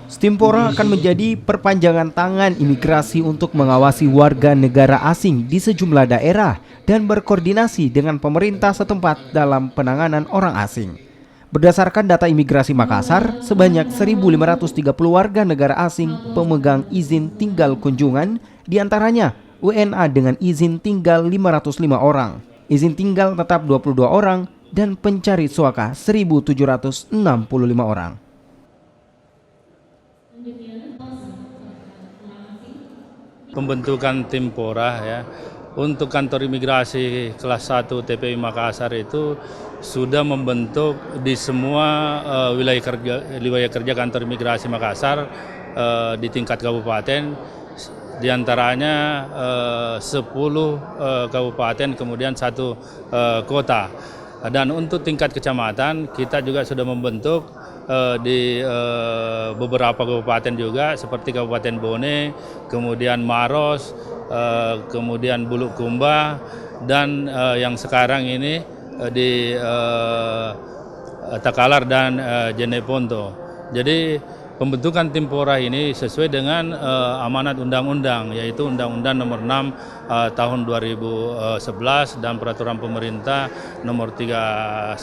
Stimpora akan menjadi perpanjangan tangan imigrasi untuk mengawasi warga negara asing di sejumlah daerah dan berkoordinasi dengan pemerintah setempat dalam penanganan orang asing. Berdasarkan data imigrasi Makassar, sebanyak 1.530 warga negara asing pemegang izin tinggal kunjungan, diantaranya WNA dengan izin tinggal 505 orang, izin tinggal tetap 22 orang, dan pencari suaka 1.765 orang. Pembentukan tim Porah ya untuk kantor imigrasi kelas 1 TPI Makassar itu sudah membentuk di semua wilayah kerja kantor imigrasi Makassar di tingkat kabupaten, diantaranya 10 kabupaten kemudian 1 kota. Dan untuk tingkat kecamatan kita juga sudah membentuk di beberapa kabupaten juga seperti Kabupaten Bone, kemudian Maros, kemudian Bulukumba, dan yang sekarang ini di Takalar dan Jeneponto. Jadi pembentukan tim Porah ini sesuai dengan amanat undang-undang, yaitu Undang-Undang Nomor 6 Tahun 2011 dan Peraturan Pemerintah Nomor 31.